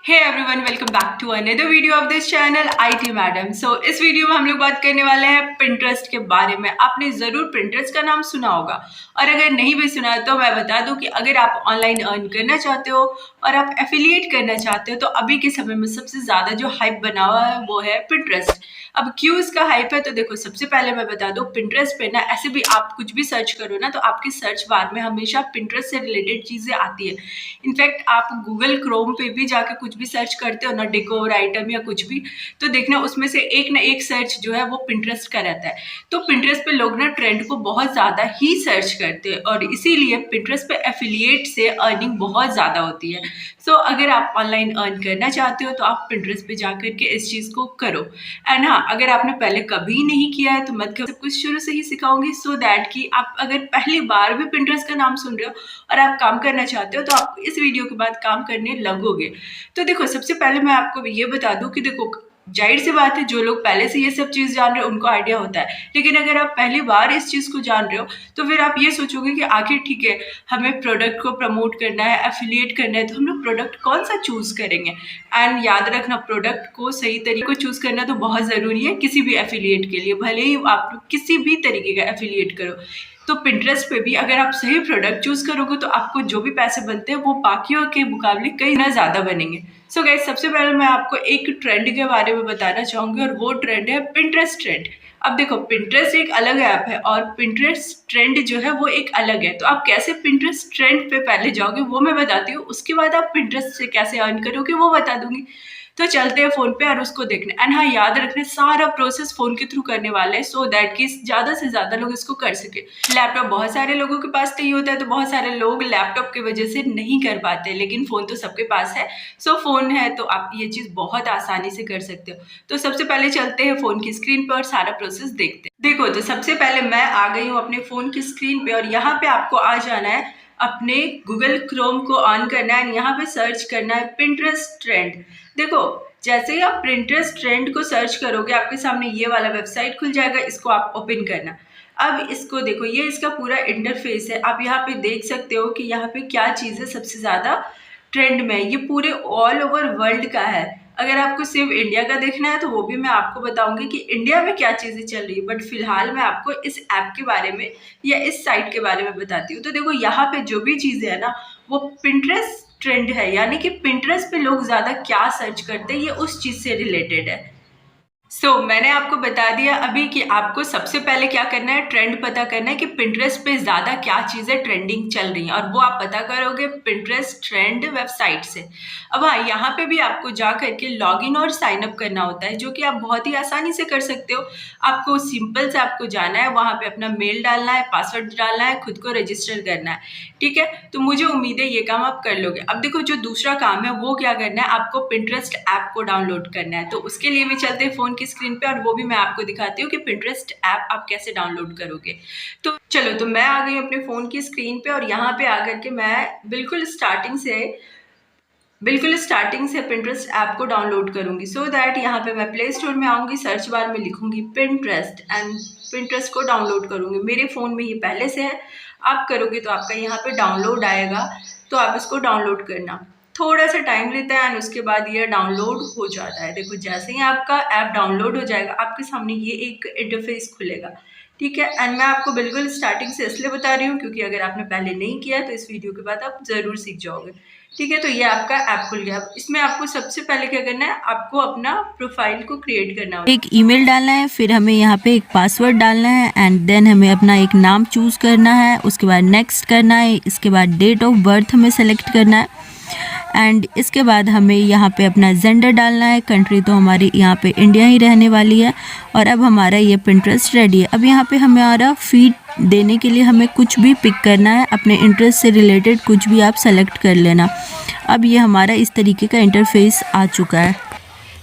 Hey everyone, welcome back to another video of this channel IT madam. So इस video में हम लोग बात करने वाले हैं पिंटरेस्ट के बारे में। आपने ज़रूर पिंटरेस्ट का नाम सुना होगा, और अगर नहीं भी सुना तो मैं बता दूं कि अगर आप ऑनलाइन अर्न करना चाहते हो और आप एफिलिएट करना चाहते हो तो अभी के समय में सबसे ज़्यादा जो हाइप बना हुआ है वो है पिंटरेस्ट। अब क्यों इसका हाइप है, तो देखो, सबसे पहले मैं बता दूं, पिंटरेस्ट पे ना ऐसे भी आप कुछ भी सर्च करो ना तो आपकी सर्च बार में हमेशा पिंटरेस्ट से रिलेटेड चीज़ें आती है। इनफैक्ट आप गूगल क्रोम पे भी जाके कुछ भी सर्च करते हो ना, डेकोर आइटम या कुछ भी, तो देखना उसमें से एक ना एक सर्च जो है वो पिंटरेस्ट का रहता है। तो पिंटरेस्ट पे लोग ना ट्रेंड को बहुत ज़्यादा ही सर्च करते हैं और इसीलिए पिंटरेस्ट पे एफिलिएट से अर्निंग बहुत ज़्यादा होती है। सो अगर आप ऑनलाइन अर्न करना चाहते हो तो आप पिंटरेस्ट पे जाकर के इस चीज़ को करो। एंड हाँ, अगर आपने पहले कभी नहीं किया है तो मत करो, सब कुछ शुरू से ही सिखाऊंगी, सो दैट कि आप अगर पहली बार भी पिंटरेस्ट का नाम सुन रहे हो और आप काम करना चाहते हो तो आप इस वीडियो के बाद काम करने लगोगे। तो देखो, सबसे पहले मैं आपको ये बता दूं कि देखो, जाहिर सी बात है, जो लोग पहले से ये सब चीज़ जान रहे हो उनको आइडिया होता है, लेकिन अगर आप पहली बार इस चीज़ को जान रहे हो तो फिर आप ये सोचोगे कि आखिर ठीक है, हमें प्रोडक्ट को प्रमोट करना है, एफिलिएट करना है, तो हम लोग प्रोडक्ट कौन सा चूज़ करेंगे। एंड याद रखना, प्रोडक्ट को सही तरीके को चूज़ करना तो बहुत ज़रूरी है किसी भी एफिलिएट के लिए, भले ही आप किसी भी तरीके का एफिलिएट करो। तो पिंटरेस्ट पे भी अगर आप सही प्रोडक्ट चूज करोगे तो आपको जो भी पैसे बनते हैं वो बाकियों के मुकाबले कई ना ज़्यादा बनेंगे। सो गाइस, सबसे पहले मैं आपको एक ट्रेंड के बारे में बताना चाहूँगी और वो ट्रेंड है पिंटरेस्ट ट्रेंड। अब देखो, पिंटरेस्ट एक अलग ऐप है और पिंटरेस्ट ट्रेंड जो है वो एक अलग है। तो आप कैसे पिंटरेस्ट ट्रेंड पे पहले जाओगे वो मैं बताती हूँ, उसके बाद आप पिंटरेस्ट से कैसे अर्न करोगे वो बता दूंगी। तो चलते हैं फोन पे और उसको देखने। एंड हाँ, याद रखने, सारा प्रोसेस फोन के थ्रू करने वाले हैं, सो दैट कि ज्यादा से ज्यादा लोग इसको कर सके। लैपटॉप बहुत सारे लोगों के पास नहीं होता है, तो बहुत सारे लोग लैपटॉप की वजह से नहीं कर पाते, लेकिन फोन तो सबके पास है। सो फोन है तो आप ये चीज बहुत आसानी से कर सकते हो। तो सबसे पहले चलते हैं फोन की स्क्रीन पे और सारा प्रोसेस देखते हैं। देखो, तो सबसे पहले मैं आ गई हूँ अपने फोन की स्क्रीन पे और यहाँ पे आपको आ जाना है, अपने गूगल क्रोम को ऑन करना है, यहाँ पे सर्च करना है पिंटरेस्ट ट्रेंड। देखो, जैसे ही आप पिंटरेस्ट ट्रेंड को सर्च करोगे आपके सामने ये वाला वेबसाइट खुल जाएगा, इसको आप ओपन करना। अब इसको देखो, ये इसका पूरा इंटरफेस है। आप यहाँ पे देख सकते हो कि यहाँ पे क्या चीज़ है सबसे ज़्यादा ट्रेंड में। ये पूरे ऑल ओवर वर्ल्ड का है। अगर आपको सिर्फ इंडिया का देखना है तो वो भी मैं आपको बताऊंगी कि इंडिया में क्या चीज़ें चल रही है, बट फिलहाल मैं आपको इस ऐप के बारे में या इस साइट के बारे में बताती हूँ। तो देखो, यहाँ पे जो भी चीज़ें है ना वो पिंटरेस्ट ट्रेंड है, यानी कि पिंटरेस्ट पे लोग ज़्यादा क्या सर्च करते हैं ये उस चीज़ से रिलेटेड है। मैंने आपको बता दिया अभी कि आपको सबसे पहले क्या करना है, ट्रेंड पता करना है कि पिंटरेस्ट पे ज़्यादा क्या चीज़ें ट्रेंडिंग चल रही हैं, और वो आप पता करोगे पिंटरेस्ट ट्रेंड वेबसाइट से। अब हाँ, यहाँ पे भी आपको जा करके लॉगिन और साइन अप करना होता है, जो कि आप बहुत ही आसानी से कर सकते हो। आपको सिंपल से आपको जाना है, वहाँ पे अपना मेल डालना है, पासवर्ड डालना है, खुद को रजिस्टर करना है, ठीक है। तो मुझे उम्मीद है ये काम आप कर लोगे। अब देखो, जो दूसरा काम है वो क्या करना है, आपको पिंटरेस्ट ऐप को डाउनलोड करना है। तो उसके लिए भी चलते हैं फोन की स्क्रीन पे और वो भी मैं आपको दिखाती हूँ कि पिंटरेस्ट ऐप आप कैसे डाउनलोड करोगे। तो चलो, तो मैं आ गई अपने फ़ोन की स्क्रीन पे और यहाँ पे आकर के मैं बिल्कुल स्टार्टिंग से पिंटरेस्ट ऐप को डाउनलोड करूँगी। सो दैट यहाँ पे मैं प्ले स्टोर में आऊँगी, सर्च बार में लिखूँगी पिंटरेस्ट एंड पिंटरेस्ट को डाउनलोड करूँगी। मेरे फ़ोन में ये पहले से है, आप करोगे तो आपका यहाँ पे डाउनलोड आएगा, तो आप इसको डाउनलोड करना। थोड़ा सा टाइम लेता है एंड उसके बाद ये डाउनलोड हो जाता है। देखो, जैसे ही आपका ऐप डाउनलोड हो जाएगा आपके सामने ये एक इंटरफेस खुलेगा, ठीक है। एंड मैं आपको बिल्कुल स्टार्टिंग से इसलिए बता रही हूँ क्योंकि अगर आपने पहले नहीं किया तो इस वीडियो के बाद आप ज़रूर सीख जाओगे, ठीक है। तो ये आपका ऐप खुल गया। इसमें आपको सबसे पहले क्या करना है, आपको अपना प्रोफाइल को क्रिएट करना होगा। एक ईमेल डालना है, फिर हमें यहाँ पे एक पासवर्ड डालना है एंड देन हमें अपना एक नाम चूज़ करना है, उसके बाद नेक्स्ट करना है, इसके बाद डेट ऑफ बर्थ हमें सेलेक्ट करना है एंड इसके बाद हमें यहाँ पे अपना जेंडर डालना है। कंट्री तो हमारी यहाँ पे इंडिया ही रहने वाली है। और अब हमारा ये पिंटरेस्ट रेडी है। अब यहाँ पे हमारा फीड देने के लिए हमें कुछ भी पिक करना है, अपने इंटरेस्ट से रिलेटेड कुछ भी आप सेलेक्ट कर लेना। अब ये हमारा इस तरीके का इंटरफेस आ चुका है।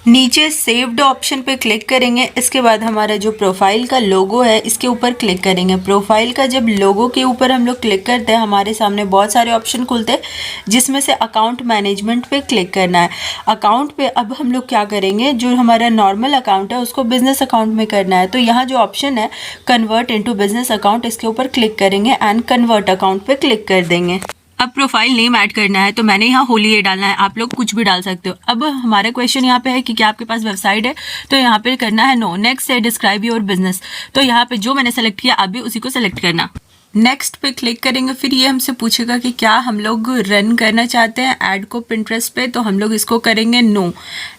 नीचे सेव्ड ऑप्शन पे क्लिक करेंगे, इसके बाद हमारा जो प्रोफाइल का लोगो है इसके ऊपर क्लिक करेंगे। प्रोफाइल का जब लोगो के ऊपर हम लोग क्लिक करते हैं हमारे सामने बहुत सारे ऑप्शन खुलते हैं, जिसमें से अकाउंट मैनेजमेंट पे क्लिक करना है। अकाउंट पे अब हम लोग क्या करेंगे, जो हमारा नॉर्मल अकाउंट है उसको बिजनेस अकाउंट में करना है। तो यहाँ जो ऑप्शन है कन्वर्ट इनटू बिजनेस अकाउंट, इसके ऊपर क्लिक करेंगे एंड कन्वर्ट अकाउंट पे क्लिक कर देंगे। अब प्रोफाइल नेम ऐड करना है, तो मैंने यहाँ होली ये डालना है, आप लोग कुछ भी डाल सकते हो। अब हमारा क्वेश्चन यहाँ पे है कि क्या आपके पास वेबसाइट है, तो यहाँ पे करना है नो। नेक्स्ट है डिस्क्राइब योर बिजनेस, तो यहाँ पे जो मैंने सेलेक्ट किया आप भी उसी को सेलेक्ट करना। नेक्स्ट पे क्लिक करेंगे, फिर ये हमसे पूछेगा कि क्या हम लोग रन करना चाहते हैं ऐड को पिंटरेस्ट पे, तो हम लोग इसको करेंगे नो।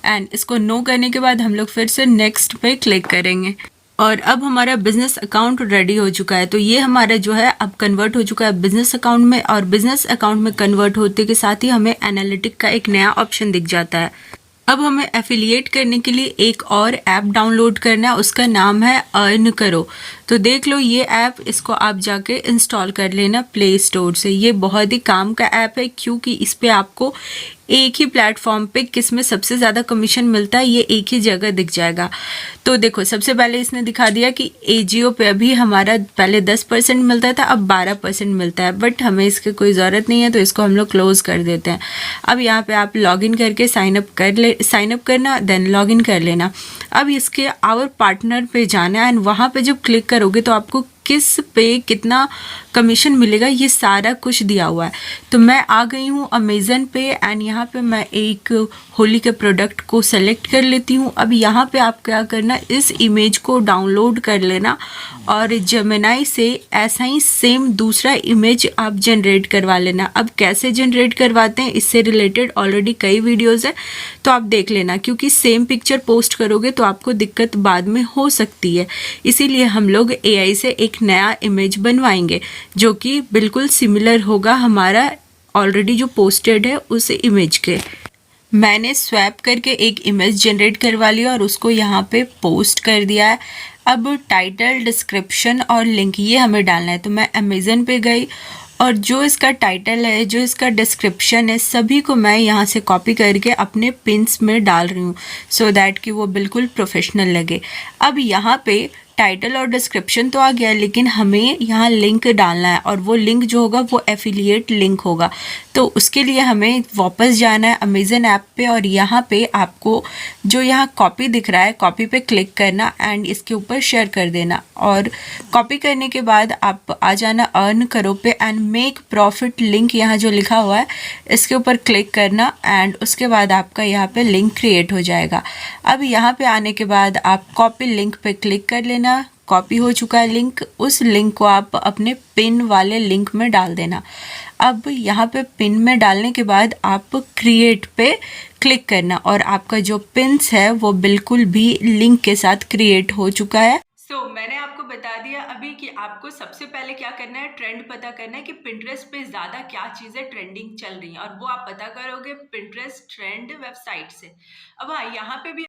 एंड इसको नो करने के बाद हम लोग फिर से नेक्स्ट पे क्लिक करेंगे और अब हमारा बिजनेस अकाउंट रेडी हो चुका है। तो ये हमारा जो है अब कन्वर्ट हो चुका है बिजनेस अकाउंट में, और बिजनेस अकाउंट में कन्वर्ट होते के साथ ही हमें एनालिटिक का एक नया ऑप्शन दिख जाता है। अब हमें एफिलिएट करने के लिए एक और ऐप डाउनलोड करना है, उसका नाम है अर्न करो। तो देख लो ये ऐप, इसको आप जाके इंस्टॉल कर लेना प्ले स्टोर से। ये बहुत ही काम का ऐप है, क्योंकि इस पे आपको एक ही प्लेटफॉर्म पे किस में सबसे ज़्यादा कमीशन मिलता है ये एक ही जगह दिख जाएगा। तो देखो सबसे पहले इसने दिखा दिया कि एजियो पे अभी हमारा पहले 10% मिलता था, अब 12% मिलता है, बट हमें इसकी कोई ज़रूरत नहीं है, तो इसको हम लोग क्लोज़ कर देते हैं। अब यहाँ पे आप लॉगिन करके साइन अप करना, देन लॉगिन कर लेना। अब इसके आवर पार्टनर पे जाना है, एंड वहाँ पे जब क्लिक करोगे तो आपको किस पे कितना कमीशन मिलेगा ये सारा कुछ दिया हुआ है। तो मैं आ गई हूँ अमेज़न पे, एंड यहाँ पे मैं एक होली के प्रोडक्ट को सेलेक्ट कर लेती हूँ। अब यहाँ पे आप क्या करना, इस इमेज को डाउनलोड कर लेना और जेमिनाई से ऐसा ही सेम दूसरा इमेज आप जनरेट करवा लेना। अब कैसे जनरेट करवाते हैं इससे रिलेटेड ऑलरेडी कई वीडियोज़ हैं, तो आप देख लेना, क्योंकि सेम पिक्चर पोस्ट करोगे तो आपको दिक्कत बाद में हो सकती है। इसीलिए हम लोग AI से एक नया इमेज बनवाएंगे जो कि बिल्कुल सिमिलर होगा हमारा ऑलरेडी जो पोस्टेड है उस इमेज के। मैंने स्वैप करके एक इमेज जनरेट करवा लिया और उसको यहाँ पे पोस्ट कर दिया है। अब टाइटल, डिस्क्रिप्शन और लिंक ये हमें डालना है। तो मैं अमेज़न पे गई और जो इसका टाइटल है, जो इसका डिस्क्रिप्शन है, सभी को मैं यहाँ से कॉपी करके अपने पिन्स में डाल रही हूँ, सो दैट कि वो बिल्कुल प्रोफेशनल लगे। अब यहाँ पे टाइटल और डिस्क्रिप्शन तो आ गया, लेकिन हमें यहाँ लिंक डालना है, और वो लिंक जो होगा वो एफिलिएट लिंक होगा। तो उसके लिए हमें वापस जाना है अमेज़न ऐप पे, और यहाँ पे आपको जो यहाँ कॉपी दिख रहा है, कॉपी पे क्लिक करना एंड इसके ऊपर शेयर कर देना। और कॉपी करने के बाद आप आ जाना अर्न करो पे, एंड मेक प्रॉफिट लिंक यहाँ जो लिखा हुआ है इसके ऊपर क्लिक करना, एंड उसके बाद आपका यहाँ पे लिंक क्रिएट हो जाएगा। अब यहाँ पे आने के बाद आप कॉपी लिंक पे क्लिक कर लेना। कॉपी हो चुका है लिंक, उस लिंक को आप अपने पिन वाले लिंक में डाल देना। अब यहाँ पे पिन में डालने के बाद आप क्रिएट पे क्लिक करना, और आपका जो पिन्स है वो बिल्कुल भी लिंक के साथ क्रिएट हो चुका है। मैंने आपको बता दिया अभी कि आपको सबसे पहले क्या करना है, ट्रेंड पता करना है कि पिंटरेस्ट पे ज़्यादा क्या चीज़ें ट्रेंडिंग चल रही हैं, और वो आप पता करोगे पिंटरेस्ट ट्रेंड वेबसाइट से। अब हाँ, यहाँ पे भी